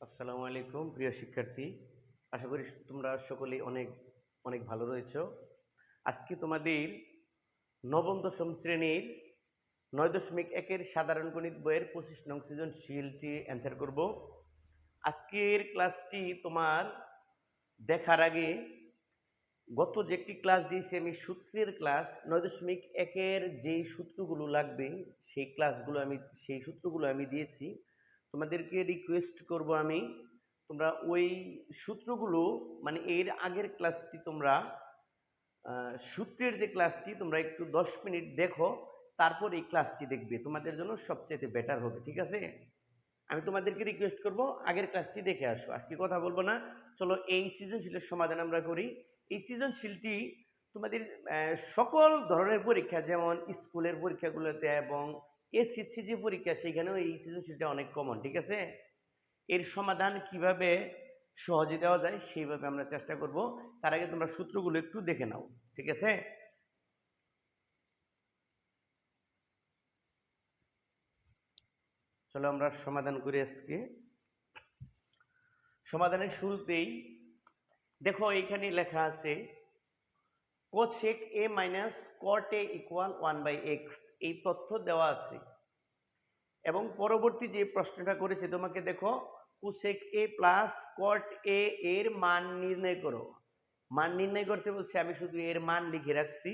আসসালামু আলাইকুম প্রিয় শিক্ষার্থী, আশা করি তোমরা সকলেই অনেক অনেক ভালো রয়েছো। আজকে তোমাদের নবম দশম শ্রেণীর 9.1-এর সাধারণ গণিত বইয়ের 25 নং সৃজনশীলটি অ্যান্সার করব। আজকের ক্লাসটি তোমার দেখার আগে গত যে একটি ক্লাস দিয়েছি আমি, সূত্রের ক্লাস 9.1-এর যেই সূত্রগুলো লাগবে সেই সূত্রগুলো আমি দিয়েছি। তোমাদেরকে রিকোয়েস্ট করব আমি, তোমরা ওই সূত্রগুলো মানে এর আগের ক্লাসটি তোমরা সূত্রের যে ক্লাসটি তোমরা একটু 10 মিনিট দেখো, তারপর এই ক্লাসটি দেখবে, তোমাদের জন্য সবচেয়ে বেটার হবে। ঠিক আছে? আমি তোমাদেরকে রিকোয়েস্ট করব আগের ক্লাসটি দেখে আসো। আজকে কথা বলবো না, চলো এই সৃজনশীলের সমাধান আমরা করি। এই সৃজনশীলটি তোমাদের সকল ধরনের পরীক্ষা, যেমন স্কুলের পরীক্ষাগুলোতে এবং এসএসসি যে পরীক্ষা, সেখানেও এই সৃজনশীলটা অনেক কমন। ঠিক আছে? এর সমাধান কিভাবে সহজে দেওয়া যায় সেইভাবে আমরা চেষ্টা করব। তার আগে তোমরা সূত্রগুলো একটু দেখে নাও। ঠিক আছে? চলো আমরা সমাধান করি আজকে। সমাধানের শুরুতেই দেখো এখানে লেখা আছে cosec a minus cot a equal 1/x, এই তথ্য দেওয়া আছে। এবং পরবর্তী যে প্রশ্নটা করেছে তোমাকে, দেখো cosec a plus cot a এর মান নির্ণয় করো। মান নির্ণয় করতে বলছে, আমি শুধু এর মান লিখে রাখছি,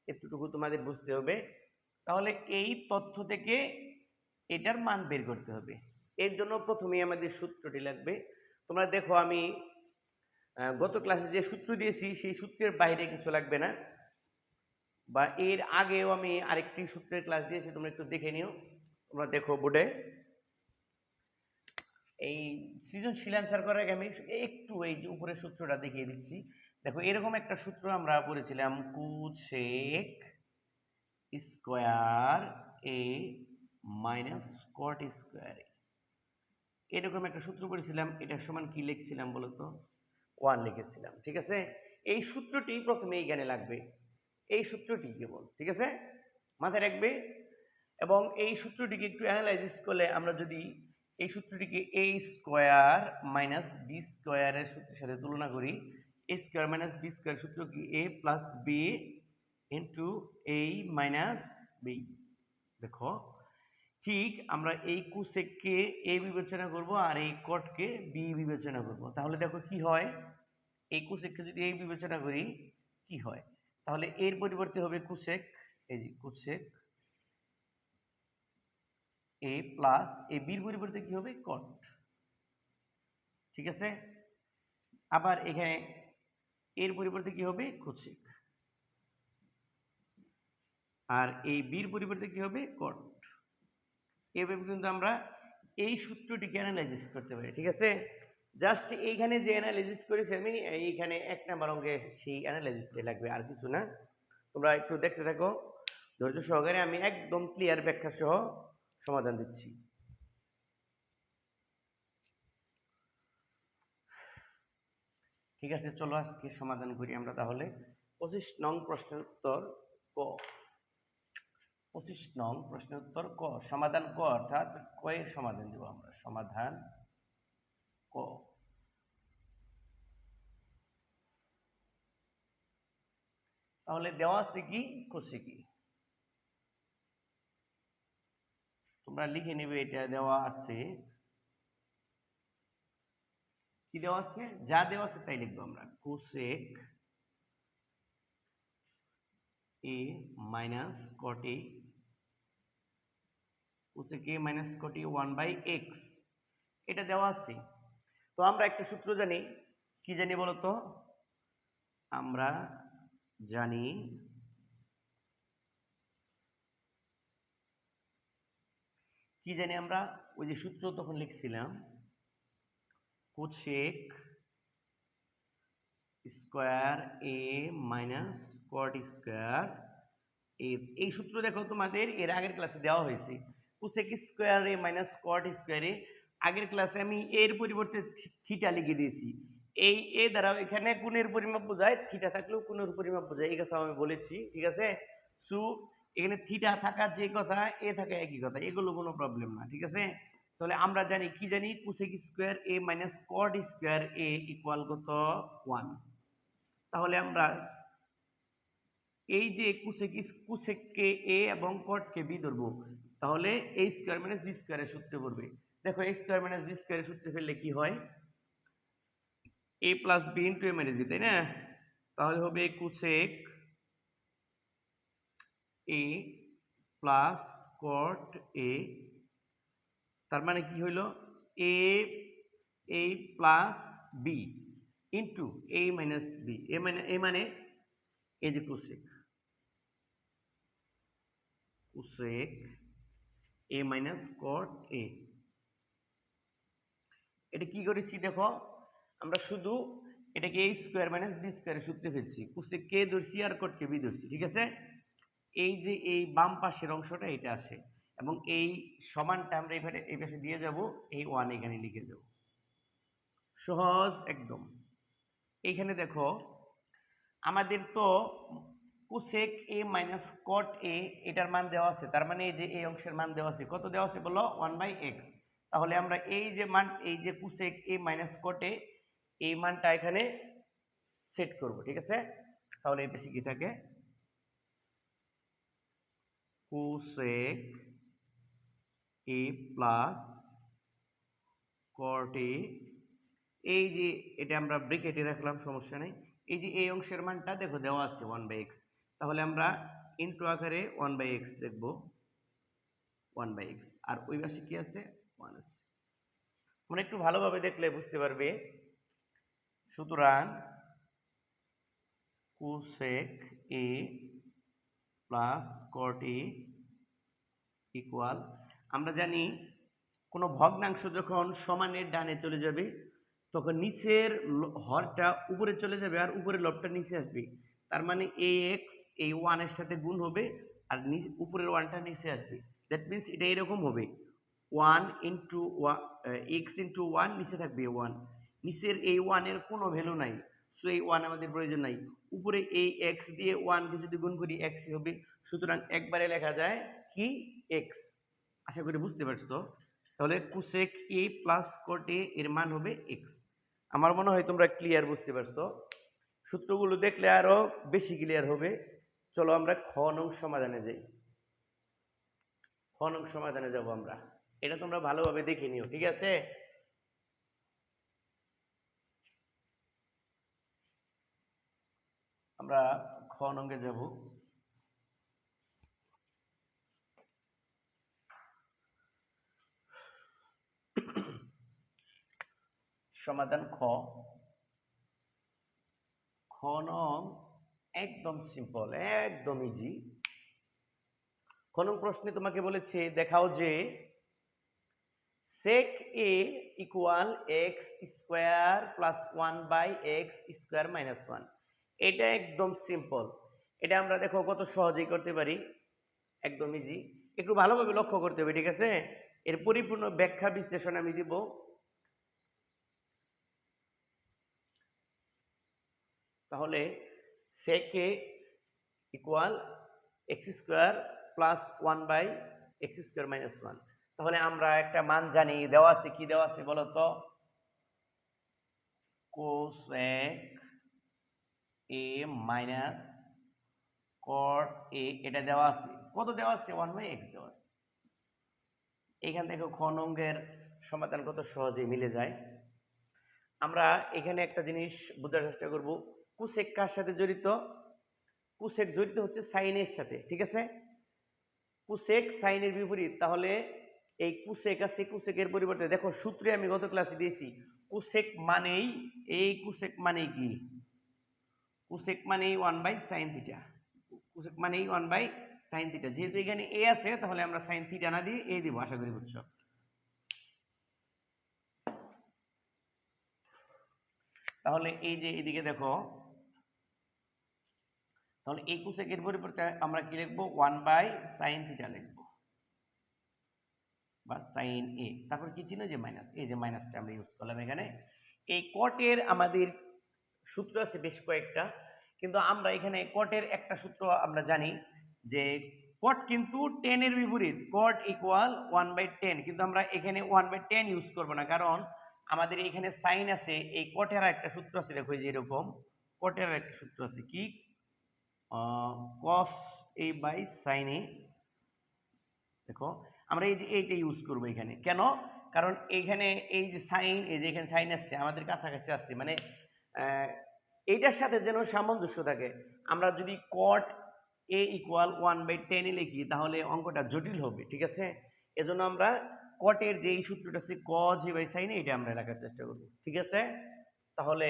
এতটুকু তোমাদের বুঝতে হবে। তাহলে এই তথ্য থেকে এটার মান বের করতে হবে। এর জন্য প্রথমেই আমাদের সূত্রটি লাগবে। তোমরা দেখো আমি গত ক্লাসে যে সূত্র দিয়েছি সেই সূত্রের বাইরে কিছু লাগবে না, বা এর আগেও আমি আরেকটি সূত্রের ক্লাস দিয়েছি, তোমরা একটু দেখে নিও। তোমরা দেখো বোর্ডে। এই সৃজনশীল অ্যান্সার করার আগে আমি একটু এই যে উপরের সূত্রটা দেখিয়ে দিচ্ছি। দেখো এরকম একটা সূত্র আমরা পড়েছিলাম, কোসেক স্কোয়ার এ মাইনাস কট স্কোয়ার এ, এরকম একটা সূত্র পড়েছিলাম। এটার সমান কি লিখছিলাম বলতো? 1 লিখেছিলাম। ঠিক আছে? এই সূত্রটি প্রথমে এইখানে লাগবে, এই সূত্রটি কেবল। ঠিক আছে? মাথায় রাখবে। এবং এই সূত্রটিকে একটু অ্যানালাইসিস করলে আমরা যদি এই সূত্রটিকে a স্কোয়ার মাইনাস বি স্কোয়ারের সূত্রের সাথে তুলনা করি, a square minus B square সূত্র কি? a plus B into a minus B. দেখো ঠিক আমরা এই কোসেককে a বিবেচনা করব আর এই কটকে b বিবেচনা করব। তাহলে দেখো কি হয়, এই কোসেককে যদি a বিবেচনা করি কি হয়, তাহলে এর পরিবর্তে হবে কোসেক, এই যে কোসেক a প্লাস এ বির পরিবর্তে কি হবে? কট। ঠিক আছে? আবার এখানে এর পরিবর্তে কি হবে? কোসেক। আর এই বির পরিবর্তে কি হবে? কট। এভাবে কিন্তু আমরা এই সূত্রটিকে অ্যানালাইসিস করতে পারি। ঠিক আছে? জাস্ট এইখানে যে অ্যানালাইসিস করেছি আমি, এইখানে 1 নাম্বার অঙ্কে সেই অ্যানালাইসিসটাই লাগবে, আর কিছু না। তোমরা একটু দেখতে থাকো ধৈর্য সহকারে, আমি একদম ক্লিয়ার ব্যাখ্যা সহ সমাধান দিচ্ছি। ঠিক আছে, চলো আজকে সমাধান করি আমরা তাহলে। 25 নং প্রশ্নের উত্তর ক। 25 নং প্রশ্নের উত্তর ক, সমাধান ক, অর্থাৎ ক এর সমাধান দেব আমরা। সমাধান ক। তাহলে দেওয়া আছে কি? কোসেকি। তোমরা লিখে নেবে, এটা দেওয়া আছে। কি দেওয়া আছে? যা দেওয়া আছে তাই লিখবো আমরা। কোসেক এ মাইনাস কট এ, কোসেক এ মাইনাস কট এ 1/x, এটা দেওয়া আছে। তো আমরা একটা সূত্র জানি, কি জানি বলতো? আমরা জানি কি জানি আমরা, ওই যে সূত্র তখন লিখছিলাম, কোসেক স্কোয়ার এ মাইনাস কট স্কোয়ার এ। এই সূত্র দেখো তোমাদের এর আগের ক্লাসে দেওয়া হয়েছে। কোসেক স্কোয়ার এ মাইনাস কট স্কোয়ার এ, আগের ক্লাসে আমি এর পরিবর্তে থিটা লিখে দিয়েছি। এই এ দ্বারা এখানে কোণের পরিমাপ বোঝায়, থিটা থাকলেও কোণের পরিমাপ বোঝায়, এই কথা আমি বলেছি। ঠিক আছে? সো এখানে থিটা থাকা যে কথা, এ থাকা একই কথা, এগুলো কোনো প্রবলেম না। ঠিক আছে? তো তাহলে আমরা জানি কি জানি cosec square a minus caught square a equal কত 1। তাহলে আমরা এই যে কোসেককে a এবং কটকে b ধরবো, তাহলে a স্কয়ার মাইনাস b স্কয়ারের সূত্রে পড়বে। দেখো a স্কয়ার মাইনাস b স্কয়ারের সূত্রে ফেললে কি হয়, a plus b into a minus b, তাই না? তাহলে হবে cosec a plus cot a, তার মানে কি হইলো a plus b into a minus b, a মানে এই যে cosec a minus caught a। এটা কি করেছি দেখো, আমরা শুধু এটাকে a স্কয়ার মাইনাস b স্কয়ারের সূত্রে ফেলছি, কোসেক কে ধরছি আর কট কে b ধরছি, ঠিক আছে? এই যে এই বাম পাশের অংশটা এটা আসে এবং এই সমানটা আমরা এই পাশে দিয়ে যাব, এই 1 এখানে লিখে দেব, সহজ একদম। এইখানে দেখো আমাদের তো cosec a minus caught a এটার মান দেওয়া আছে, তার মানে এই যে এই অংশের মান দেওয়া আছে, কত দেওয়া আছে বলো 1/x। তাহলে আমরা এই যে মান, এই যে cosec a minus caught a এই মানটা এখানে সেট করব, ঠিক আছে? তাহলে এই পাশে কি থাকে, cosec a plus cot a, এই যে এটা আমরা ব্র্যাকেটে রাখলাম, সমস্যা নেই। এই যে এই অংশের মানটা দেখো দেওয়া আছে 1/x, তাহলে আমরা ইনটু আকারে 1/x লিখব, 1/x, আর ওই পাশে কি আছে 1 আছে। মানে একটু ভালোভাবে দেখলে বুঝতে পারবে। সুতরাং cosec a plus cot a equal, আমরা জানি কোনো ভগ্নাংশ যখন সমানের ডানে চলে যাবে তখন নিচের হরটা উপরে চলে যাবে আর উপরের লবটা নিচে আসবে, তার মানে ax এই 1 এর সাথে গুণ হবে আর উপরের 1টা নিচে আসবে। দ্যাট মিন্স এটা এরকম হবে 1 ইন্টু x ইন্টু 1, নিচে থাকবে 1, নিচের এই 1 এর কোনো ভ্যালু নাই, সো এই 1 আমাদের প্রয়োজন নাই। উপরে এই x দিয়ে 1 কে যদি গুণ করি x হবে, সুতরাং একবারে লেখা যায় কি x। আশা করি বুঝতে পারছো। তাহলে cosec a plus cot a এর মান হবে x। আমার মনে হয় তোমরা ক্লিয়ার বুঝতে পারছো। সূত্রগুলো দেখলে আরো বেশি ক্লিয়ার হবে। চলো আমরা খ নং সমাধানে যাই। খ নং সমাধানে যাব আমরা, এটা তোমরা ভালোভাবে দেখে নিও, ঠিক আছে? আমরা খ নঙ্গে যাব। সমাধান খ। খ নং একদম সিম্পল, একদম ইজি। খ নং প্রশ্নে তোমাকে বলেছে দেখাও যে sec a equal X square plus 1/x square minus 1। এটা একদম সিম্পল, এটা আমরা দেখো কত সহজেই করতে পারি, একদম ইজি। একটু ভালোভাবে লক্ষ্য করতে হবে, ঠিক আছে? এর পরিপূর্ণ ব্যাখ্যা বিশ্লেষণ আমি দিব। তাহলে sec a equal X square plus 1/x square minus 1। তাহলে আমরা একটা মান জানি, দেওয়া আছে, কি দেওয়া আছে বলো তো, cosec a minus caught a, এটা দেওয়া আছে, কত দেওয়া আছে 1/x দেওয়া আছে। এইখান থেকে খ নঙ্গের সমাধান কত সহজে মিলে যায়। আমরা এখানে একটা জিনিস বোঝার চেষ্টা করব, কোসেক কার সাথে জড়িত? কোসেক জড়িত হচ্ছে সাইনের সাথে, ঠিক আছে? কোসেক সাইনের বিপরীত, তাহলে এই কোসেক আছে, কোসেকের পরিবর্তে দেখো সূত্রে আমি গত ক্লাসে দিয়েছি, কোসেক মানেই এই কোসেক মানেই কি, কোসেক মানেই 1/sin থিটা, কোসেক মানেই 1/sin থিটা। যেহেতু এখানে a আছে তাহলে আমরা sin থিটা না দিয়ে a দিব, আশা করি বুঝছো। তাহলে এই যে এদিকে দেখো, তাহলে এই কোসেকের পরিবর্তে আমরা কি লিখবো 1/sin থিটা লিখবো বা sin a, তারপর কি চিহ্ন, যে মাইনাস, এই যে মাইনাসটা আমরা ইউজ করলাম এখানে। এই কটের আমাদের সূত্র আছে বেশ কয়েকটা, কিন্তু আমরা এখানে কটের একটা সূত্র আমরা জানি যে কট কিন্তু 10 এর বিপরীত, কট ইকুয়াল 1/10, কিন্তু আমরা এখানে 1/10 ইউজ করব না, কারণ আমাদের এখানে সাইন আছে। এই কটের একটা সূত্র আছে, দেখো এই যে এরকম কটের একটা সূত্র আছে, কি cos a by sin a। দেখো আমরা এই যে এইটা ইউজ করব এখানে, কেন? কারণ এইখানে এই যে সাইন, এই যে এখানে সাইন আসছে, আমাদের কাছাকাছি আসছে, মানে এইটার সাথে যেন সামঞ্জস্য থাকে। আমরা যদি cot a ইকুয়াল 1/10 লিখি তাহলে অঙ্কটা জটিল হবে, ঠিক আছে? এজন্য আমরা কটের যে এই সূত্রটা আছে cos a by sin a, এটা আমরা লেখার চেষ্টা করব, ঠিক আছে? তাহলে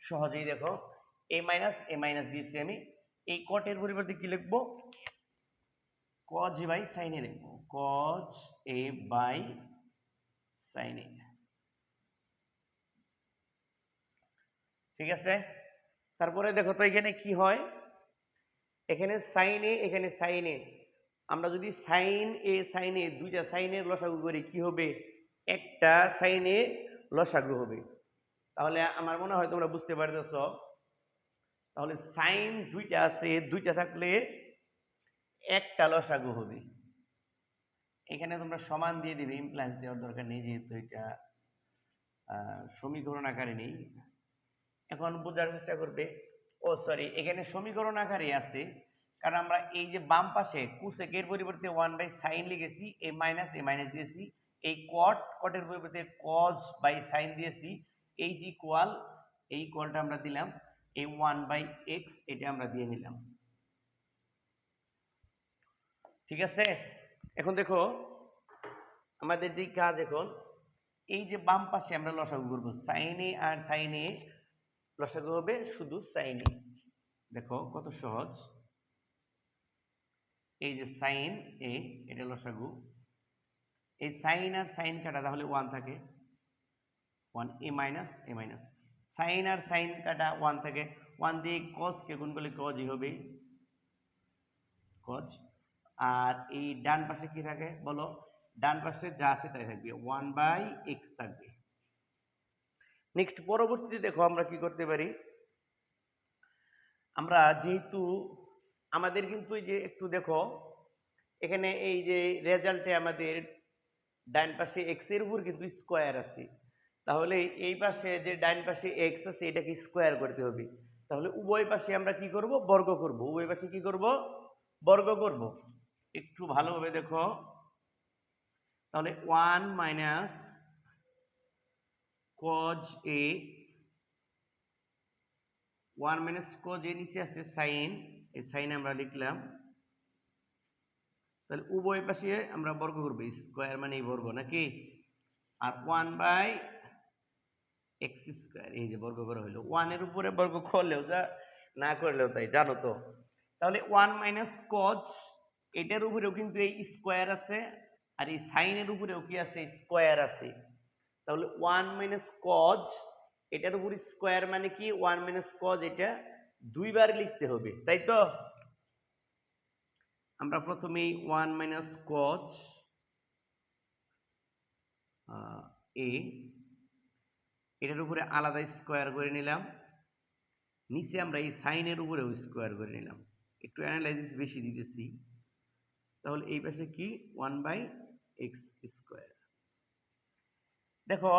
সহজেই দেখো a মাইনাস দিয়েছি আমি, এই কটের পরিবর্তে কি লিখবো? cos a by sin a লিখবো, cos a by sin a, ঠিক আছে? তারপরে দেখো তো এখানে কি হয়, এখানে sin a এখানে sin a, আমরা যদি sin a sin a দুইটা সাইনের লসাগু করি কি হবে? একটা sin a লসাগু হবে। তাহলে আমার মনে হয় তোমরা বুঝতে পারতেছো। তাহলে সাইন দুইটা আছে, দুইটা থাকলে একটা লসাগু হবে। এখানে তোমরা সমান দিয়ে দিবে, ইমপ্লাস দেওয়ার দরকার নেই, যেহেতু এটা সমীকরণ আকারে নেই। এখন বোঝার চেষ্টা করবে, ও সরি, এখানে সমীকরণ আকারে আছে, কারণ আমরা এই যে বাম পাশে কোসেকের পরিবর্তে 1/sin লিখেছি, এ মাইনাস দিয়েছি, এই কটের পরিবর্তে cos বাই sin দিয়েছি, এই যে ইকুয়াল, এই ইকুয়ালটা আমরা দিলাম, এই 1/x এটা আমরা দিয়ে নিলাম, ঠিক আছে? এখন দেখো আমাদের যে কাজ, এখন এই যে বাম পাশে আমরা লসাগু করব, sin a R sin a লসাগু হবে শুধু sin a। দেখো কত সহজ, এই যে sin a এটা লসাগু, এই sin আর sin কাটা তাহলে 1 থাকে, 1 a মাইনাস sin আর sin কাটা 1 থাকে, 1 দিয়ে cos কে গুণ করলে cos ই হবে, cos। আর এই ডান পাশে কি থাকে বলো? ডান পাশে যা আছে তাই থাকবে, 1/x থাকবে। নেক্সট পরবর্তীতে দেখো আমরা কি করতে পারি, আমরা যেহেতু আমাদের কিন্তু এই যে একটু দেখো এখানে এই যে রেজাল্টে আমাদের ডান পাশে x এর উপর কিন্তু স্কয়ার আছে, তাহলে এই পাশে যে ডান পাশে x আছে এটাকে স্কয়ার করতে হবে। তাহলে উভয় পাশে আমরা কি করব? বর্গ করব। উভয় পাশে কি করব? বর্গ করব। একটু ভালোভাবে দেখো, তাহলে 1 minus cos a, 1 minus cos a নিচে আছে sin, এই sin আমরা লিখলাম, তাহলে উভয় পাশে আমরা বর্গ করব, স্কয়ার মানে এই বর্গ নাকি, আর 1/x স্কয়ার, এই যে বর্গ করা হলো, 1 এর উপরে বর্গ করলেও যা, না করলেও তাই, জানো তো। তাহলে 1 মাইনাস cos, এটার উপরেও কিন্তু এই স্কয়ার আছে, আর এই sin এর উপরেও কি আছে? স্কয়ার আছে। তাহলে 1 মাইনাস cos, এটার উপর স্কয়ার মানে কি 1 মাইনাস cos, এটা দুইবার লিখতে হবে, তাই তো? আমরা প্রথমেই 1 মাইনাস cos a, এটার উপরে আলাদা স্কয়ার করে নিলাম, নিচে আমরা এই সাইনের উপরেও স্কয়ার করে নিলাম, একটু অ্যানালাইসিস বেশি দিতেছি। তাহলে এই পাশে কি 1/x স্কয়ার। দেখো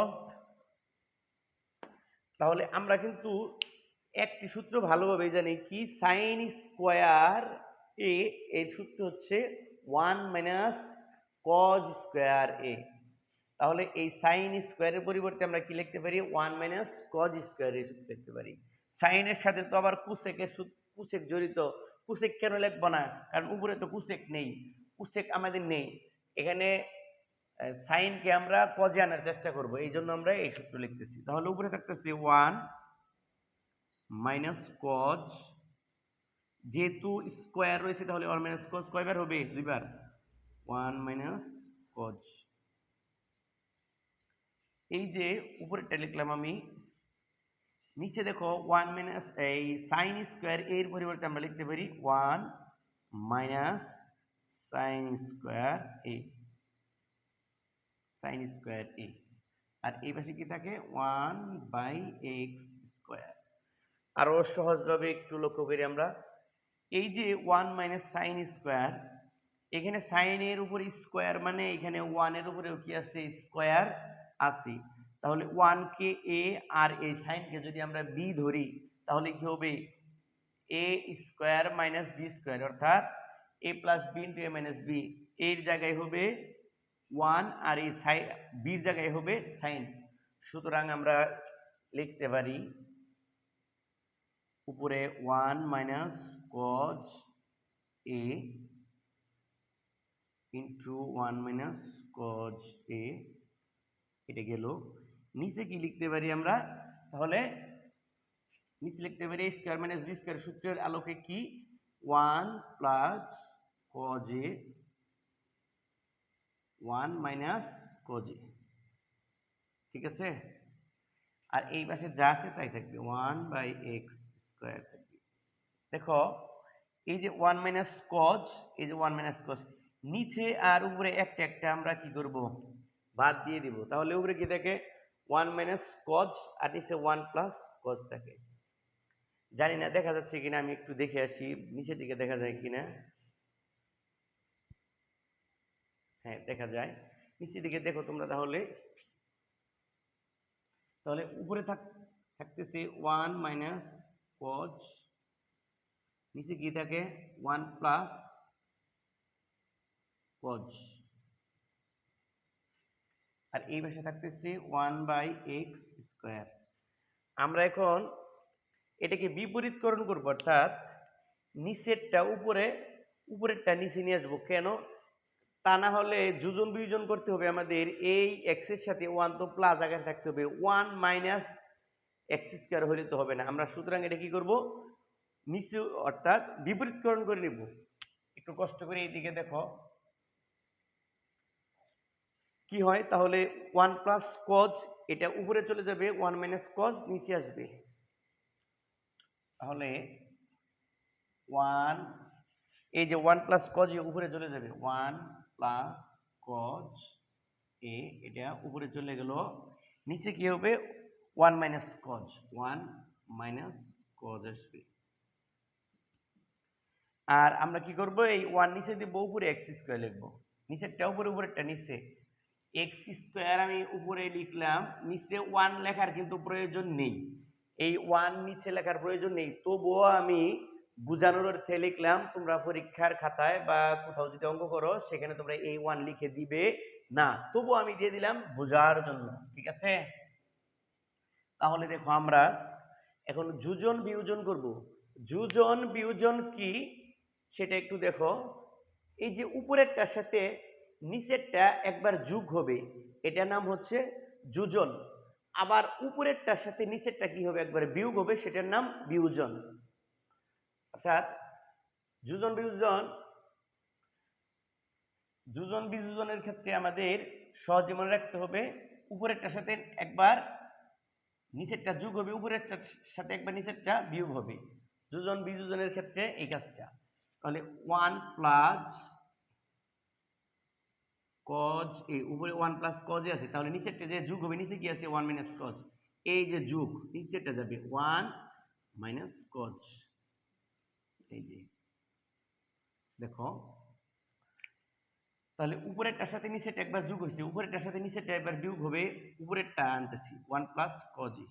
তাহলে আমরা কিন্তু একটি সূত্র ভালোভাবে জানি, কি সাইন স্কয়ার এ এর সূত্র হচ্ছে 1 মাইনাস cos স্কয়ার এ। তাহলে এই সাইন স্কয়ারের পরিবর্তে আমরা কি লিখতে পারি? 1 মাইনাস cos স্কয়ার এর সূত্র লিখতে পারি। সাইনের সাথে তো আবার কোসেকের কোসেক জড়িত, কোসেক কেন লিখবো না? কারণ উপরে তো কোসেক নেই, কোসেক আমাদের নেই, এখানে সাইনকে আমরা কজে আনার চেষ্টা করব, এই জন্য আমরা এই সূত্র লিখতেছি। তাহলে উপরে থাকতেছে 1 মাইনাস cos, যেহেতু স্কয়ার রয়েছে তাহলে 1 মাইনাস cos কয়বার হবে? দুইবার, 1 মাইনাস cos। এই যে উপরেরটা লিখলাম আমি, নিচে দেখো 1 মাইনাস এই সাইন স্কয়ার এর পরিবর্তে আমরা লিখতে পারি 1 মাইনাস সাইন স্কয়ার এ, সাইন স্কয়ার এ। আর এই পাশে কি থাকে? 1/x square. আরো সহজভাবে একটু লক্ষ্য করি আমরা, এই যে 1 মাইনাস সাইন স্কয়ার, এখানে সাইনের উপর স্কোয়ার মানে এখানে ওয়ানের উপরেও কি আছে স্কোয়ার আছে। তাহলে ওয়ানকে এ আর এই সাইনকে যদি আমরা বি ধরি তাহলে কি হবে এ স্কোয়ার মাইনাস বি স্কোয়ার, অর্থাৎ এ প্লাস বি ইন্টু এ মাইনাস বি। এর জায়গায় হবে ওয়ান আর এই সাইন বির জায়গায় হবে সাইন। সুতরাং আমরা লিখতে পারি উপরে ওয়ান মাইনাস কজ এ ইন্টু ওয়ান মাইনাস কজ এ, এটা গেল। নিচে কি লিখতে পারি আমরা, তাহলে নিচে লিখতে পারি এ স্কোয়ার মাইনাস বি স্কোয়ার সূত্রের আলোকে কি one plus cos A one minus cause এ, ঠিক আছে। আর এই পাশে যা আছে তাই থাকবে, ওয়ান বাই এক্স স্কোয়ার থাকবে। দেখো এই যে ওয়ান মাইনাস কজ, এই যে ওয়ান মাইনাস কজ, নিচে আর উপরে একটা একটা আমরা কি করব বাদ দিয়ে দিব। তাহলে উপরে কি থাকে ওয়ান মাইনাস কজ আর নিচে ওয়ান প্লাস কজ থাকে। জানি না দেখা যাচ্ছে কিনা, আমি একটু দেখে আসি নিচের দিকে দেখা যায় কিনা। হ্যাঁ দেখা যায়, নিচের দিকে দেখো তোমরা। তাহলে তাহলে উপরে থাকতেছে ওয়ান মাইনাস কজ, নিচে কি থাকে ওয়ান প্লাস কজ, আর এই পাশে থাকতেছে ওয়ান বাই এক্স স্কোয়ার। আমরা এখন এটাকে বিপরীতকরণ করবো, অর্থাৎ নিচেরটা উপরে উপরেরটা নিচে নিয়ে আসবো। কেন? তা না হলে যোজন বিয়োজন করতে হবে আমাদের। এই এক্স এর সাথে ওয়ান তো প্লাস আকারে থাকতে হবে, ওয়ান মাইনাস এক্স স্কোয়ার হলে তো হবে না। আমরা সুতরাং এটা কি করব নিচে অর্থাৎ বিপরীতকরণ করে নিব। একটু কষ্ট করে এইদিকে দেখো কি হয়। তাহলে ওয়ান প্লাস কজ এটা উপরে চলে যাবে, ওয়ান মাইনাস কজ নিচে আসবে। তাহলে ওয়ান, এই যে ওয়ান প্লাস কজ উপরে চলে যাবে, ওয়ান প্লাস কজ এ এটা উপরে চলে গেল। নিচে কি হবে one minus cause, one minus cause আসবে। আর আমরা কি করব এই ওয়ান নিচে দিব, উপরে এক্স স্কোয়ার লিখবো। নিচেরটা উপরে উপরেরটা নিচে, এক্স স্কোয়ার আমি উপরে লিখলাম, নিচে ওয়ান লেখার কিন্তু প্রয়োজন নেই। এই ওয়ান নিচে লেখার প্রয়োজন নেই, তবুও আমি বুঝানোর অর্থে লিখলাম। তোমরা পরীক্ষার খাতায় বা কোথাও যদি অঙ্ক করো সেখানে তোমরা এই ওয়ান লিখে দিবে না, তবু আমি দিয়ে দিলাম বোঝার জন্য, ঠিক আছে। তাহলে দেখো আমরা এখন যোজন বিয়োজন করব। যোজন বিয়োজন কি সেটা একটু দেখো। এই যে উপরেরটার সাথে নিচেরটা একবার যোগ হবে, এটার নাম হচ্ছে যোজন। আবার উপরেরটার সাথে নিচেরটা কি হবে একবার বিয়োগ হবে, সেটার নাম বিয়োজন। অর্থাৎ যোজন বিয়োজন, যোজন বিয়োজনের ক্ষেত্রে আমাদের সহজে মনে রাখতে হবে উপরেরটার সাথে একবার নিচেরটা যোগ হবে, উপরেরটার সাথে একবার নিচেরটা বিয়োগ হবে। যোজন বিয়োজনের ক্ষেত্রে এই কাজটা। তাহলে ওয়ান প্লাস কজ এ, উপরে ওয়ান প্লাস কজ এ আছে, তাহলে নিচেরটা যে যোগ হবে, নিচে কি আছে ওয়ান মাইনাস কজ, এই যে যোগ নিচেরটা যাবে ওয়ান মাইনাস কজ। এই যে দেখো, তাহলে উপরেরটার সাথে নিচেরটা একবার যোগ হয়েছে, উপরেরটার সাথে নিচেরটা একবার বিয়োগ হবে। উপরেরটা আনতেছি one plus cos A,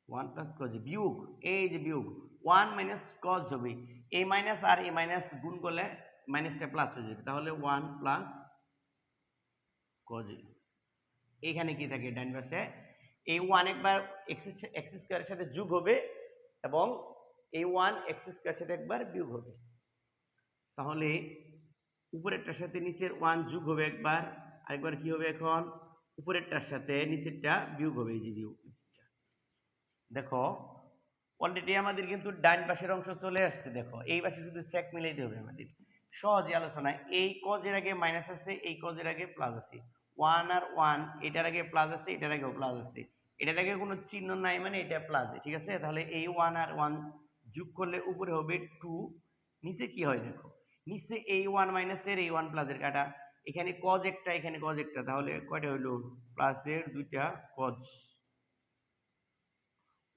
one plus cos A বিয়োগ, এই যে বিয়োগ ওয়ান মাইনাস কজ হবে, এই মাইনাস আর এই মাইনাস গুণ করলে মাইনাসটা প্লাস হয়ে যাবে। তাহলে ওয়ান প্লাস কজ এ, এইখানে কি থাকে ডান পাশে এই ওয়ান একবার এক্স স্কোয়ারের সাথে যোগ হবে এবং এই ওয়ান এক্স স্কোয়ারের সাথে একবার বিয়োগ হবে। তাহলে উপরেরটার সাথে নিচের ওয়ান যোগ হবে একবার, আরেকবার কি হবে এখন উপরেরটার সাথে নিচেরটা বিয়োগ হবে, এই যে বিয়োগ। দেখো অলরেডি আমাদের কিন্তু ডান পাশের অংশ চলে আসছে। দেখো এই পাশে শুধু চেক মিলাইতে হবে আমাদের, সহজে আলোচনা। এই কজের আগে মাইনাস আছে, এই কজের আগে প্লাস আছে, ওয়ান আর ওয়ান এটার আগে প্লাস আছে, এটার আগেও প্লাস আছে, এটার আগে কোনো চিহ্ন নাই মানে এটা প্লাস, ঠিক আছে। তাহলে এই ওয়ান আর ওয়ান যোগ করলে উপরে হবে টু, নিচে কি হয় দেখো, নিচে এই ওয়ান মাইনাসের এই ওয়ান প্লাসের কাটা, এখানে কজ একটা এখানে কজ একটা, তাহলে কয়টা হইলো প্লাসের দুইটা কজ।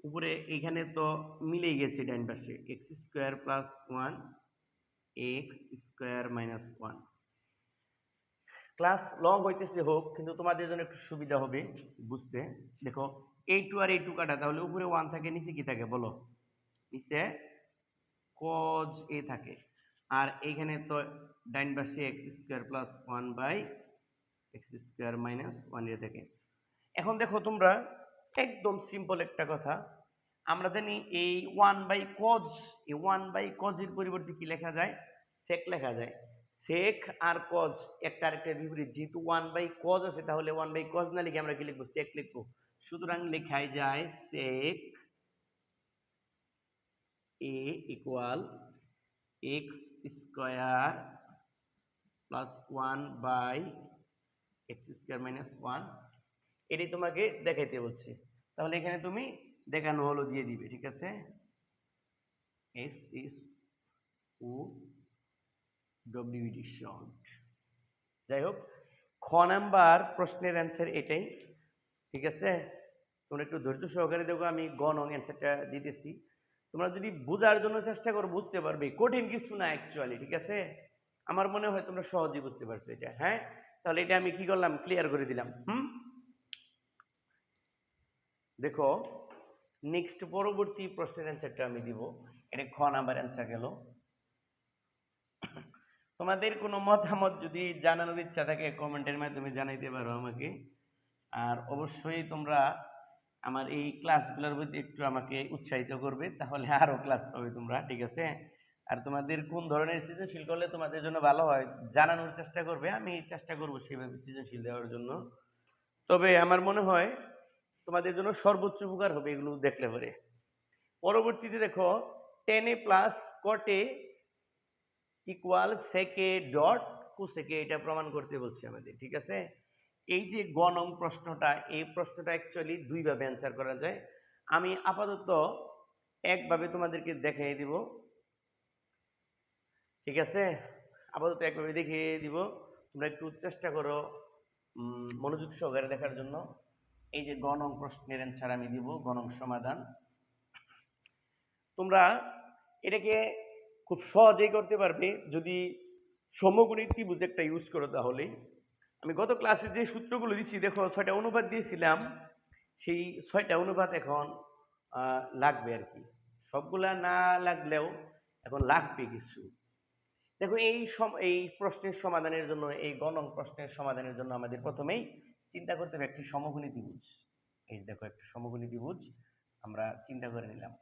উপরে এখানে তো মিলেই গেছে ডান পাশে X square plus one x square minus one. Class long হইতেছে হোক, কিন্তু তোমাদের জন্য একটু সুবিধা হবে বুঝতে। দেখো এই টু আর এই টু কাটা, তাহলে উপরে ওয়ান থাকে, নিচে কি থাকে বলো? নিচে কজ এ থাকে। আর এইখানে তো ডাইন পাশে X square plus one by X square minus one এ থাকে। এখন দেখো তোমরা, একদম সিম্পল একটা কথা, আমরা জানি এই ওয়ান বাই কজ, এই ওয়ান বাই কজের পরিবর্তে কি লেখা যায়? সেক লেখা যায়। সেক আর কজ একটা আরেকটার বিপরীত, যেহেতু ওয়ান বাই কজ আছে তাহলে ওয়ান বাই কজ না লিখে আমরা কি লিখবো? সেক লিখবো। সুতরাং লেখাই যায় sec A equal X square plus one by X square minus one. এটাই তোমাকে দেখাইতে বলছি, তাহলে এখানে তুমি দেখানো হলো দিয়ে দিবে, ঠিক আছে? এস ইস ও ডব্লিউডি শর্ট। যাই হোক, খ নাম্বার প্রশ্নের অ্যান্সার এটাই, ঠিক আছে? তোমরা একটু ধৈর্য সহকারে দেখো, আমি গ নং অ্যান্সারটা দিতেছি। তোমরা যদি বোঝার জন্য চেষ্টা করো বুঝতে পারবে, কঠিন কিছু না অ্যাকচুয়ালি, ঠিক আছে? আমার মনে হয় তোমরা সহজেই বুঝতে পারছো এটা। হ্যাঁ, তাহলে এটা আমি কি করলাম? ক্লিয়ার করে দিলাম। দেখো নেক্সট পরবর্তী প্রশ্নের অ্যান্সারটা আমি দিব। এটা খ নাম্বার অ্যান্সার গেল। তোমাদের কোনো মতামত যদি জানানোর ইচ্ছা থাকে কমেন্টের মাধ্যমে জানাইতে পারো আমাকে। আর অবশ্যই তোমরা আমার এই ক্লাসগুলোর প্রতি একটু আমাকে উৎসাহিত করবে, তাহলে আরও ক্লাস পাবে তোমরা, ঠিক আছে? আর তোমাদের কোন ধরনের সৃজনশীল করলে তোমাদের জন্য ভালো হয় জানানোর চেষ্টা করবে, আমি চেষ্টা করবো সেভাবে সৃজনশীল দেওয়ার জন্য। তবে আমার মনে হয় তোমাদের জন্য সর্বোচ্চ উপকার হবে এগুলো দেখলে পরে। পরবর্তীতে দেখো টেনে প্লাস কটে ইকুয়াল সেকে ডট কোসেকে, এটা প্রমাণ করতে বলছে আমাদের, ঠিক আছে? এই যে গ নং প্রশ্নটা, এই প্রশ্নটা অ্যাকচুয়ালি দুইভাবে অ্যান্সার করা যায়। আমি আপাতত একভাবে তোমাদেরকে দেখিয়ে দিব, ঠিক আছে? আপাতত একভাবে দেখিয়ে দিব, তোমরা একটু চেষ্টা করো মনোযোগ সহকারে দেখার জন্য। এই যে গ নং প্রশ্নের অ্যান্সার আমি দিব, গ নং সমাধান। তোমরা এটাকে খুব সহজেই করতে পারবে যদি সমকোণী ত্রিভুজ একটা ইউজ করো। তাহলে আমি গত ক্লাসে যে সূত্রগুলো দিচ্ছি, দেখো 6টা অনুপাত দিয়েছিলাম, সেই 6টা অনুপাত এখন লাগবে আর কি। সবগুলা না লাগলেও এখন লাগবে কিছু। দেখো এই প্রশ্নের সমাধানের জন্য, এই গ নং প্রশ্নের সমাধানের জন্য আমাদের প্রথমেই চিন্তা করতে হবে একটি সমকোণী ত্রিভুজ। এই দেখো একটা সমকোণী ত্রিভুজ আমরা চিন্তা করে নিলাম,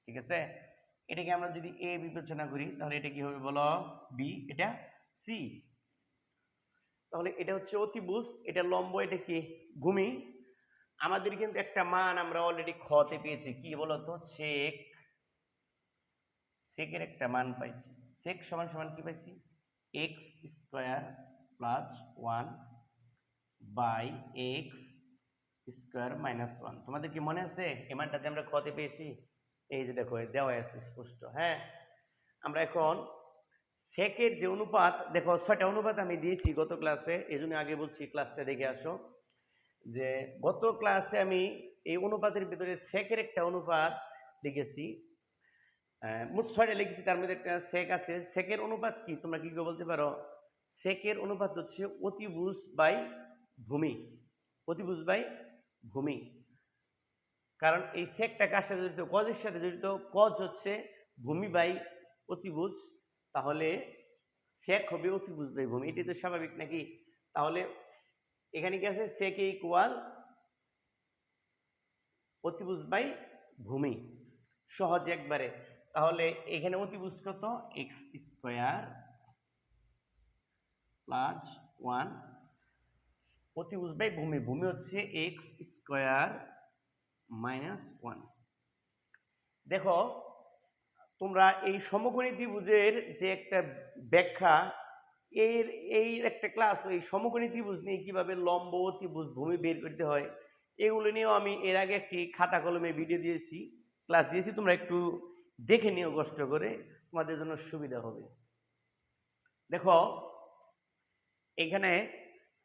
ঠিক আছে? এটাকে আমরা যদি এ বিবেচনা করি তাহলে এটা কি হবে বলো? বি, এটা সি। তাহলে এটা হচ্ছে অতিভুজ, এটা লম্ব, এটা কি ভূমি। আমাদের কিন্তু একটা মান আমরা অলরেডি খতে পেয়েছি, কি বলতো? সেক, সেকের একটা মান পাইছি। সেক সমান সমান কি পাইছি? X square plus one by X square minus one. তোমাদের কি মনে আছে এই মানটা যে আমরা খতে পেয়েছি? এই যে দেখো দেওয়া আছে স্পষ্ট। হ্যাঁ, আমরা এখন সেকের যে অনুপাত, দেখো 6টা অনুপাত আমি দিয়েছি গত ক্লাসে, এই জন্য আগে বলছি ক্লাসটা দেখে আসো। যে গত ক্লাসে আমি এই অনুপাতের ভিতরে সেকের একটা অনুপাত লিখেছি, মোট 6টা লিখেছি, তার মধ্যে একটা সেক আছে। সেকের অনুপাত কি তোমরা কি বলতে পারো? সেকের অনুপাত হচ্ছে অতিভুজ বাই ভূমি, অতিভুজ বাই ভূমি। কারণ এই সেকটা কার সাথে জড়িত? কজের সাথে জড়িত। কজ হচ্ছে ভূমি বাই অতিভুজ, তাহলে সেক হবে অতিভুজ বাই ভূমি, এটি তো স্বাভাবিক নাকি? তাহলে এখানে কি আছে? সেক ইকুয়াল অতিভুজ বাই ভূমি, সহজ একবারে। তাহলে এখানে অতিভুজ কত? এক্স স্কোয়ার প্লাস ওয়ান, অতিভুজ বাই ভূমি, ভূমি হচ্ছে এক্স স্কোয়ার মাইনাস ওয়ান। দেখো তোমরা এই সমকোণী ত্রিভুজের যে একটা ব্যাখ্যা, এই একটা ক্লাস এই সমকোণী ত্রিভুজ নিয়ে কিভাবে লম্ব, অতিভুজ, ভূমি বের করতে হয় এগুলো নিয়েও আমি এর আগে একটি খাতা কলমে ভিডিও দিয়েছি, ক্লাস দিয়েছি। তোমরা একটু দেখে নিও কষ্ট করে, তোমাদের জন্য সুবিধা হবে। দেখো এখানে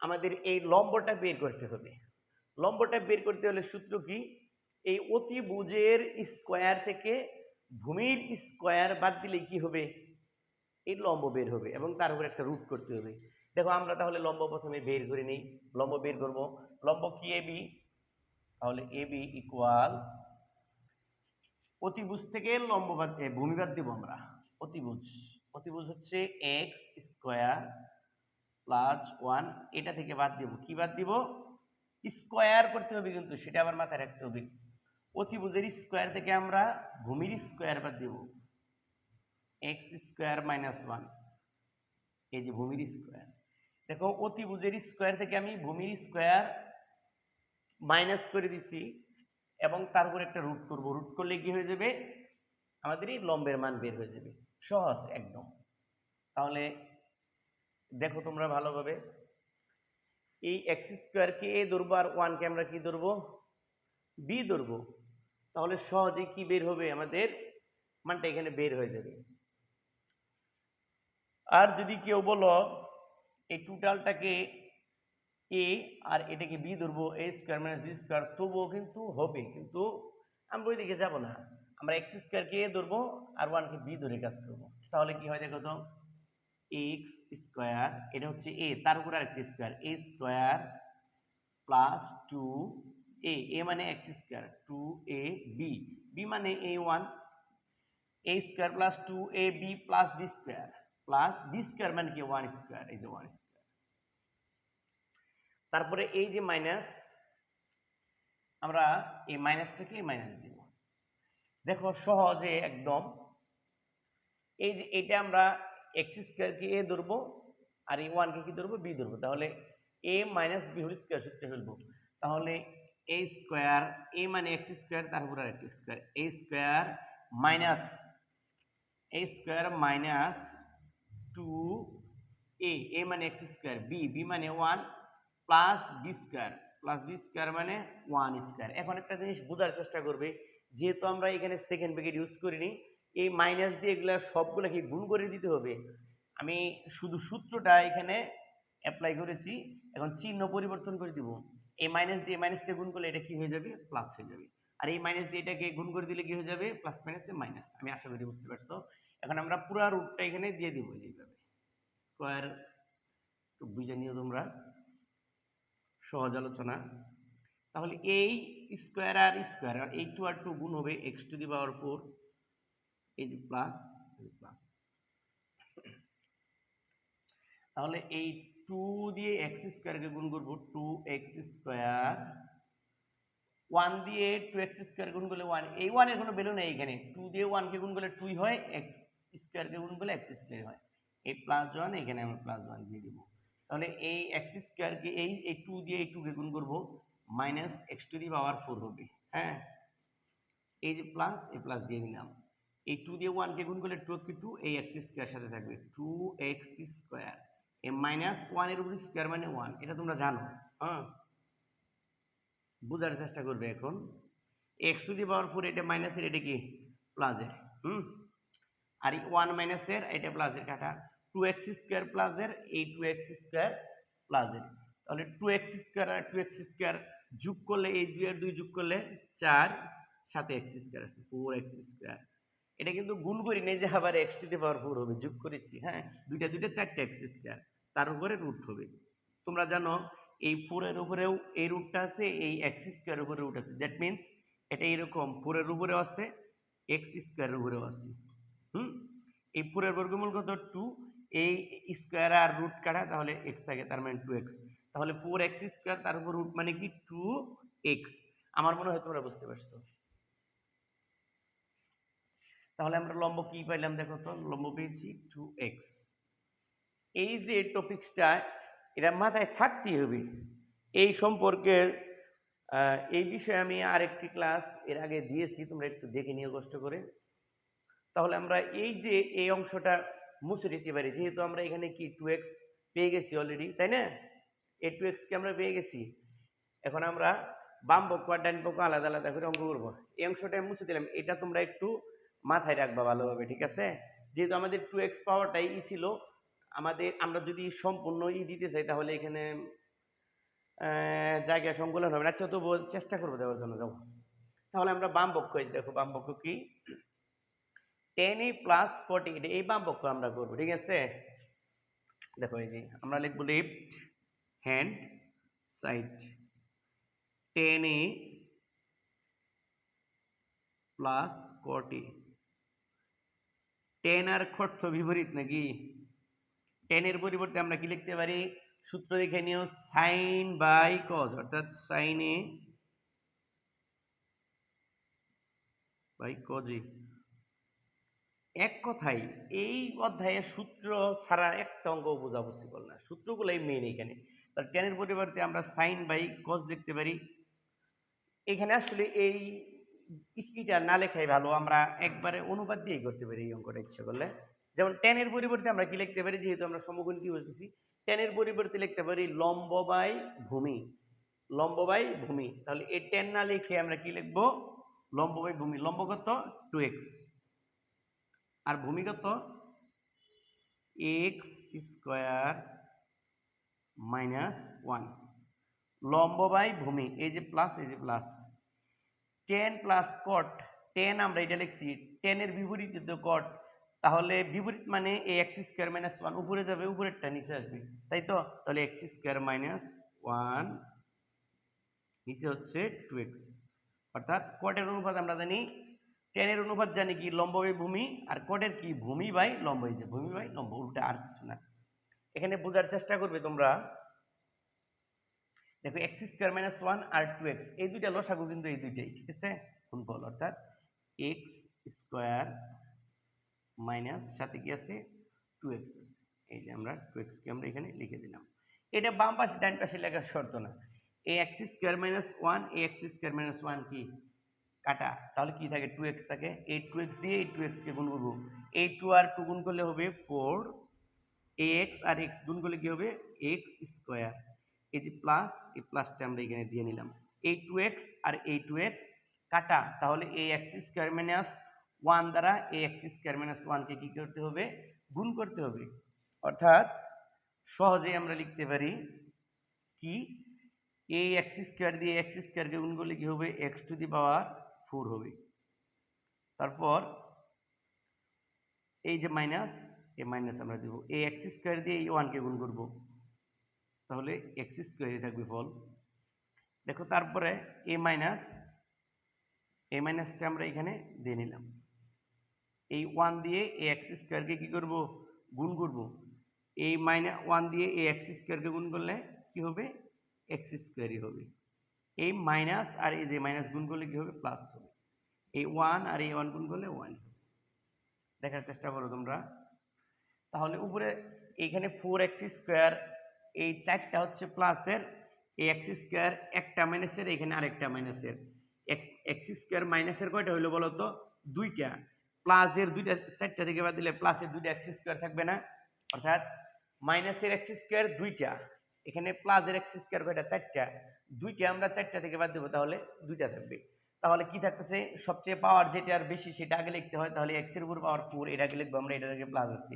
আমাদের এই লম্বটা বের করতে হবে। লম্বটা বের করতে হলে সূত্র কি? এই অতিভুজের স্কোয়ার থেকে ভূমির স্কোয়ার বাদ দিলে কি হবে, এই লম্ব বের হবে এবং তার উপর একটা রুট করতে হবে। দেখো আমরা তাহলে লম্ব প্রথমে বের করে নিই। লম্ব বের করব, লম্ব কি এবি, তাহলে এবি ইকুয়াল অতিভুজ থেকে লম্ব বাদ ভূমি বাদ দিব আমরা। অতিভুজ, অতিভুজ হচ্ছে এক্স স্কোয়ার প্লাস 1, এটা থেকে বাদ দিব, কি বাদ দিব, স্কোয়ার করতে হবে কিন্তু সেটা আবার মাথায় রাখতে হবে। অতিভুজের স্কোয়ার থেকে আমরা ভূমির স্কোয়ার বাদ দিব, এক্স স্কোয়ার মাইনাস 1, এই যে ভূমির স্কোয়ার। দেখো অতিভুজের স্কোয়ার থেকে আমি ভূমির স্কোয়ার মাইনাস করে দিছি এবং তারপর একটা রুট করব, রুট করলে কি হয়ে যাবে, আমাদের এই লম্বের মান বের হয়ে যাবে, সহজ একদম। তাহলে দেখো তোমরা ভালোভাবে, এই এক্স স্কোয়ারকে এ ধরবো আর 1কে আমরা কি ধরবো, বি ধরবো। তাহলে সহজে কি বের হবে, আমাদের মানটা এখানে বের হয়ে যাবে। আর যদি কেউ বলো এই টোটালটাকে এ আর এটাকে বি ধরবো, এ স্কোয়ার মাইনাস বি স্কোয়ার, তবুও কিন্তু হবে, কিন্তু আমরা ওই দিকে যাবো না, আমরা এক্স স্কোয়ারকে এ ধরবো আর 1কে বি ধরে কাজ করবো। তাহলে কি হয় দেখো তো, এক্স স্কোয়ার, এটা হচ্ছে এ, তার উপর আরেকটি square, A square plus 2a, A মানে এক্স স্কোয়ার, 2ab, বি মানে a1, a square plus 2ab plus B square, plus B square মানে কি 1 স্কোয়ার, এই যে 1 স্কোয়ার। তারপরে এই যে মাইনাস, আমরা এই মাইনাসটাকে মাইনাস দিব। দেখো সহজে একদম, এই যে এটা আমরা এক্স স্কোয়ারকে এ ধরবো আর এই 1কে কি ধরবো, বি ধরবো। তাহলে এ মাইনাস বি হোল স্কোয়ার সূত্রে ফেলবো। তাহলে এ স্কোয়ার, এ মানে এক্স স্কোয়ার, তারপর আর একটা square, A square minus, A square minus 2a, A মানে এক্স স্কোয়ার, বি, বি মানে 1 plus B square, plus B square মানে 1 স্কোয়ার। এখন একটা জিনিস বোঝার চেষ্টা করবে, যেহেতু আমরা এখানে সেকেন্ড ব্র্যাকেট ইউজ করিনি, এই মাইনাস দিয়ে এগুলা সবগুলোকে গুণ করে দিতে হবে। আমি শুধু সূত্রটা এখানে অ্যাপ্লাই করেছি, এখন চিহ্ন পরিবর্তন করে দিব। এই মাইনাস দিয়ে মাইনাসকে গুণ করলে এটা কি হয়ে যাবে, প্লাস হয়ে যাবে। আর এই মাইনাস দিয়ে এটাকে গুণ করে দিলে কি হয়ে যাবে, প্লাস মাইনাসে মাইনাস। আমি আশা করি বুঝতে পারছো। এখন আমরা পুরো রুটটা এখানে দিয়ে দিব এইভাবে, স্কোয়ার বুঝে নিও তোমরা, সহজ আলোচনা। তাহলে এই স্কোয়ার আর স্কোয়ার, আর এই 2 আর 2 গুণ হবে এক্স টু দি পাওয়ার 4, এই যে প্লাস, প্লাস। তাহলে এই 2 দিয়ে এক্স স্কোয়ারকে গুণ করবো, 2x স্কোয়ার, 1 দিয়ে 2x স্কোয়ার গুণ করলে 1, এই 1 এর কোনো ভ্যালু নেই এখানে, 2 দিয়ে 1 কে গুণ করলে 2 হয়, x স্কোয়ারকে গুণ করলে x স্কোয়ার হয়, এই প্লাস 1 এখানে আমরা প্লাস 1 দিয়ে দিব। তাহলে এই x স্কোয়ারকে এই 2 দিয়ে এই 2 কে গুণ করব, মাইনাস x টু দি পাওয়ার 4 হবে। হ্যাঁ, এই যে প্লাস, এই প্লাস দিয়ে দিলাম, এই 2 দিয়ে 1 কে গুণ করলে 2 কি 2, এই x স্কোয়ার সাথে থাকবে 2x স্কোয়ার, এই মাইনাস 1 এর উপর স্কোয়ার মানে 1, এটা তোমরা জানো। হ্যাঁ, বোঝার চেষ্টা করবে। এখন x টু দি পাওয়ার 4, এটা মাইনাসের, এটা কি প্লাসের, আর এই 1 মাইনাসের, এটা প্লাসের কাটা, 2x স্কোয়ার প্লাসের, এই 2x স্কোয়ার প্লাসের। তাহলে 2x স্কোয়ার আর 2x স্কোয়ার যোগ করলে, এই 2 আর 2 যোগ করলে 4, সাথে x স্কোয়ার আছে 4x স্কোয়ার। এটা কিন্তু গুণ করি নেই যে আবার x টু দি পাওয়ার 4 হবে, যোগ করেছি। হ্যাঁ, দুইটা 4টা x স্কোয়ার, তার উপরে রুট হবে। তোমরা জানো এই 4 এর উপরেও এই রুটটা আছে, এই x স্কোয়ার উপরে রুট আছে, দ্যাট মিন্স এটা এরকম 4 এর উপরেও আছে, x স্কোয়ারের উপরেও আছে। এই 4 এর বর্গমূল কত, 2, এই স্কোয়ার আর রুট কাটা, তাহলে x থাকে, তার মানে 2x। তাহলে 4x স্কোয়ার তার উপর রুট মানে কি 2x। আমার মনে হয় তোমরা বুঝতে পারছো। তাহলে আমরা লম্ব কি পাইলাম দেখো তো, লম্ব পেয়েছি 2x। এই যে টপিকসটা, এটা মাথায় থাকতেই হবে। এই সম্পর্কে এই বিষয়ে আমি আরেকটি ক্লাস এর আগে দিয়েছি, তোমরা একটু দেখে নিও কষ্ট করে। তাহলে আমরা এই যে এই অংশটা মুছে দিতে পারি, যেহেতু আমরা এখানে কি 2x পেয়ে গেছি অলরেডি, তাই না? এই 2x কে আমরা পেয়ে গেছি। এখন আমরা বাম পক্ষ আর ডান পক্ষ আলাদা আলাদা করে অঙ্ক করবো। এই অংশটা মুছে দিলাম, এটা তোমরা একটু মাথায় রাখবা ভালোভাবে, ঠিক আছে? যেহেতু আমাদের 2x পাওয়ারটাই ছিল, আমরা যদি সম্পূর্ণ দিতে চাই, তাহলে এখানে জায়গা সংকুলন হবে না। আচ্ছা, তবু চেষ্টা করবো দেওয়ার জন্য, যাবো। তাহলে আমরা বাম পক্ষ, দেখো বাম পক্ষ কি, tan a plus cot a, এটা এই বাম পক্ষ আমরা করব, ঠিক আছে। দেখো এই যে আমরা লিখব left hand side tan a plus cot a। tan আর cot তো বিপরীত নাকি, tan এর পরিবর্তে আমরা কি লিখতে পারি, সূত্র দেখে নিও, sin বাই cos, অর্থাৎ sin a by cos a। এক কথায় এই অধ্যায়ে সূত্র ছাড়া একটা অঙ্ক বোঝা পসিবল না, সূত্রগুলাই মেইন এখানে। তাহলে tan এর পরিবর্তে আমরা sin বাই cos লিখতে পারি। এখানে আসলে এই ইটা না লেখাই ভালো, আমরা একবারে অনুপাত দিয়েই করতে পারি এই অঙ্কটা ইচ্ছা করলে। যেমন tan এর পরিবর্তে আমরা কি লিখতে পারি, যেহেতু আমরা সমকোণী বলতেছি, tan এর পরিবর্তে লিখতে পারি লম্ব বাই ভূমি, লম্ব বাই ভূমি। তাহলে এই tan না লিখে আমরা কি লিখবো, লম্ব বাই ভূমি। লম্ব কত 2x আর ভূমি কত x স্কয়ার মাইনাস 1, লম্ব বাই ভূমি, এই যে প্লাস এই যে plus. tan plus cot, tan আমরা এটা লিখছি, tan এর বিপরীতে তো cot, তাহলে বিপরীত মানে এই x স্কয়ার মাইনাস 1 উপরে যাবে, উপরেরটা নিচে আসবে, তাই তো। তাহলে x স্কয়ার মাইনাস 1 নিচে হচ্ছে 2x, অর্থাৎ cot এর অনুপাত আমরা জানি, tan এর অনুপাত জানি কি লম্ব বাই ভূমি, আর cot এর কি ভূমি বাই লম্ব, এই যে ভূমি বাই লম্ব, উল্টা আর কিছু না। এখানে বোঝার চেষ্টা করবে তোমরা, দেখো x স্কয়ার মাইনাস 1 আর 2x এই দুইটা লসাগু কিন্তু এই দুইটাই, ঠিক আছে, গুণফল, অর্থাৎ x স্কয়ার মাইনাস সাথে কি আছে 2x আছে, এই যে আমরা 2x কে আমরা এখানে লিখে দিলাম। এটা বাম পাশে ডান পাশে লেখার শর্ত না, এই x স্কয়ার মাইনাস 1 এই x স্কয়ার মাইনাস 1 কি কাটা, তাহলে কি থাকে 2x থাকে, এই 2x দিয়ে এই 2x কে গুণ করব, এই 2 আর 2 গুণ করলে হবে 4, এই x আর x গুণ করলে কি হবে x স্কয়ার, এই যে প্লাস, এই প্লাসটা আমরা এখানে দিয়ে নিলাম, এই 2x আর এই 2x কাটা, তাহলে এই x স্কয়ার মাইনাস 1 দ্বারা এই x স্কয়ার মাইনাস 1 কে কি করতে হবে, গুণ করতে হবে। অর্থাৎ সহজেই আমরা লিখতে পারি কি, এই x স্কয়ার দিয়ে x স্কয়ার কে গুণ করলে কি হবে x টু দি পাওয়ার 4 হবে। তারপর এই যে মাইনাস, এই মাইনাস আমরা দেব, এই x স্কয়ার দিয়ে এই 1 কে গুণ করব, তাহলে x স্কয়ারই থাকবে ফল। দেখো তারপরে এই মাইনাসটা আমরা এখানে দিয়ে নিলাম, এই 1 দিয়ে এই x স্কয়ারকে কি করব, গুণ করব, এই -1 দিয়ে এই x স্কয়ারকে গুণ করলে কি হবে x স্কয়ারই হবে, এই মাইনাস আর এই যে মাইনাস গুণ করলে কি হবে প্লাস হবে, এই 1 আর এই 1 গুণ করলে 1। দেখার চেষ্টা করো তোমরা। তাহলে উপরে এইখানে 4x স্কয়ার, এই চারটা হচ্ছে প্লাসের, এই x স্কয়ার একটা মাইনাসের, এখানে আরেকটা মাইনাসের, x স্কয়ার মাইনাসের কয়টা হইলো বলো তো, দুইটা, প্লাসের দুইটা, চারটা থেকে বাদ দিলে প্লাসের দুইটা x স্কয়ার থাকবে না, অর্থাৎ মাইনাসের x স্কয়ার দুইটা, এখানে প্লাসের x স্কয়ার কয়টা চারটা, দুইটা আমরা চারটা থেকে বাদ দেব, তাহলে দুইটা থাকবে। তাহলে কি থাকতেছে, সবচেয়ে পাওয়ার যেটা আর বেশি সেটা আগে লিখতে হয়, তাহলে x এর উপর পাওয়ার 4 এটা আগে লিখবো আমরা, এটার আগে প্লাস আছে,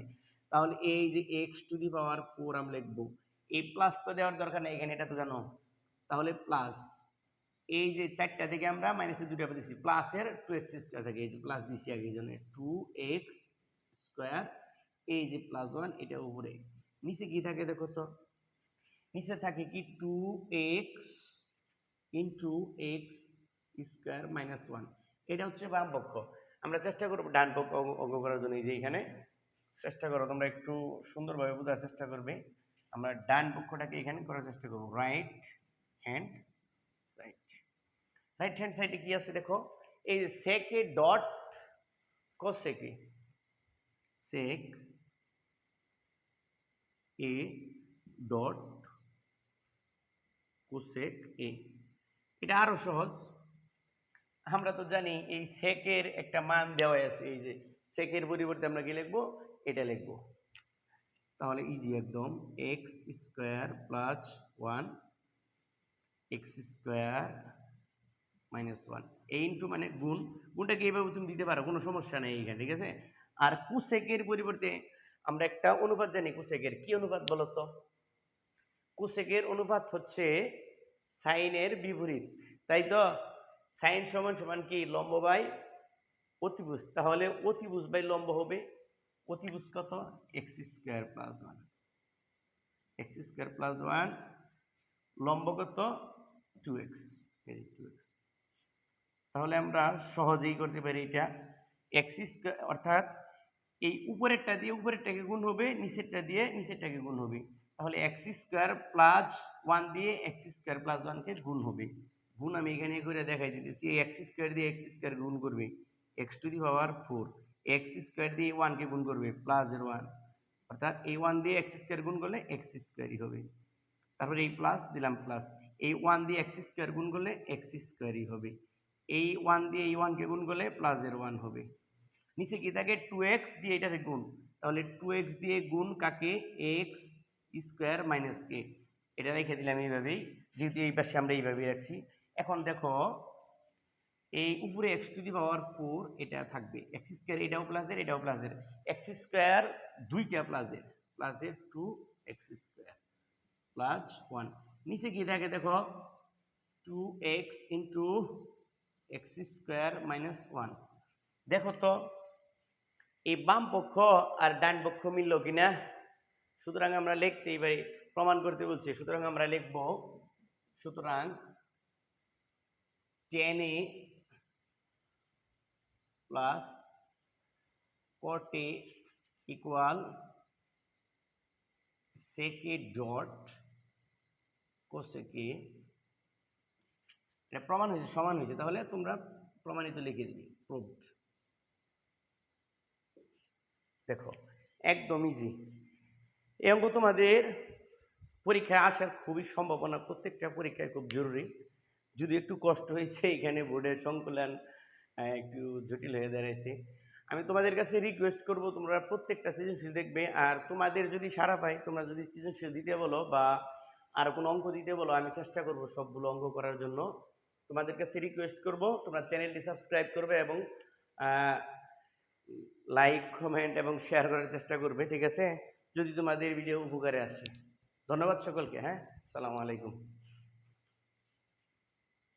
তাহলে এই যে x টু দি পাওয়ার 4 আমরা লিখবো, এই প্লাস তো দেওয়ার দরকার নেই এখানে, এটা তো জানো, তাহলে প্লাস এই যে চারটা থেকে আমরা মাইনাসের দুইটা দিচ্ছি, প্লাসের 2x স্কয়ার থাকে, এই যে প্লাস দিছি আগে, এই জন্য 2x স্কয়ার, এই যে প্লাস 1 এটা উপরে, নিচে কি থাকে দেখো তো, নিচে থাকে কি 2x into x square minus 1, এটা হচ্ছে বাম পক্ষ। আমরা চেষ্টা করবো ডান পক্ষ অঙ্ক করার জন্য, এই যে এখানে চেষ্টা করো তোমরা একটু সুন্দরভাবে বোঝার চেষ্টা করবে। আমরা ডান পক্ষটাকে এখানে করার চেষ্টা করবো, right hand side. Right hand সাইডে কি আছে দেখো, এই sec a dot cosec a, sec a dot cosec a, এটা আরো সহজ। আমরা তো জানি এই sec এর একটা মান দেওয়া আছে, এই যে sec এর পরিবর্তে আমরা কি লিখবো, এটা লিখবো, তাহলে ইজি একদম, x square plus 1 x square minus 1, এই ইন্টু মানে গুণ, গুণটাকে এইভাবে তুমি দিতে পারো, কোনো সমস্যা নেই এখানে, ঠিক আছে। আর কোসেকের পরিবর্তে আমরা একটা অনুপাত জানি, কোসেকের কি অনুপাত বলো তো, কোসেকের অনুপাত হচ্ছে সাইনের বিপরীত, তাই তো, সাইন সমান সমান কি লম্ব বাই অতিভুজ, তাহলে অতিভুজ বাই লম্ব হবে, অতিভুজ কত, x square plus one, x square plus one, লম্ব কত, 2x, এই 2x। তাহলে আমরা সহজেই করতে পারি এটা, এক্স স্কোয়ার অর্থাৎ এই উপরেরটা দিয়ে উপরেরটাকে গুণ হবে, নিচেরটা দিয়ে নিচেরটাকে গুণ হবে, তাহলে এক্স স্কোয়ার প্লাস ওয়ান দিয়ে এক্স স্কোয়ার প্লাস ওয়ানকে গুণ হবে। গুণ আমি এখানে করে দেখাই দিতেছি, এই এক্স স্কোয়ার দিয়ে এক্স স্কোয়ার গুণ করবে x to the power 4, x square দিয়ে ওয়ানকে গুণ করবে প্লাসের ওয়ান, অর্থাৎ এই ওয়ান দিয়ে এক্স স্কোয়ার গুণ করলে এক্স স্কোয়ারই হবে। তারপরে এই প্লাস দিলাম প্লাস, এই ওয়ান দিয়ে এক্স স্কোয়ার গুণ করলে এক্স স্কোয়ারই হবে, এই ওয়ান দিয়ে এই ওয়ানকে গুণ করলে প্লাসের ওয়ান হবে। নিচে কি থাকে, 2x দিয়ে এটাকে গুণ, তাহলে 2x দিয়ে গুণ কাকে, এক্স স্কোয়ার মাইনাস কে, এটা রেখে দিলাম এইভাবেই, যেহেতু এই পাশে আমরা এইভাবেই রাখছি। এখন দেখো এই উপরে এক্স টু দি পাওয়ার 4 এটা থাকবে, এক্স স্কোয়ার এটাও প্লাসের এটাও প্লাসের, এক্স স্কোয়ার দুইটা প্লাসের, প্লাসের 2x স্কোয়ার প্লাস 1, নিচে কি থাকে দেখো 2x into x square minus 1। দেখো তো এই বাম পক্ষ আর ডান পক্ষ মিলল কিনা, সুতরাং আমরা লিখতেই পারি, প্রমাণ করতে বলছি, সুতরাং আমরা লিখব, সুতরাং 10a plus cot a equal sec a dot cosec a, এটা প্রমাণ হয়েছে, সমান হয়েছে, তাহলে তোমরা প্রমাণিত লিখে দিবি, প্রুভড। দেখো একদম ইজি, এই অঙ্ক তোমাদের পরীক্ষায় আসার খুবই সম্ভাবনা, প্রত্যেকটা পরীক্ষায় খুব জরুরি, যদি একটু কষ্ট হয়েছে এখানে বোর্ডের সংকলন একটু জটিল হয়ে দাঁড়াইছে। আমি তোমাদের কাছে রিকোয়েস্ট করব তোমরা প্রত্যেকটা সৃজনশীল দেখবে, আর তোমাদের যদি সারা পাই, তোমরা যদি সৃজনশীল দিতে বলো বা আর কোনো অঙ্ক দিতে বলো, আমি চেষ্টা করব সবগুলো অঙ্ক করার জন্য। তোমাদের কাছে রিকোয়েস্ট করব তোমরা চ্যানেলটি সাবস্ক্রাইব করবে এবং লাইক কমেন্ট এবং শেয়ার করার চেষ্টা করবে, ঠিক আছে, যদি তোমাদের ভিডিও উপকারে আসে। ধন্যবাদ সকলকে, হ্যাঁ, আসসালামু আলাইকুম।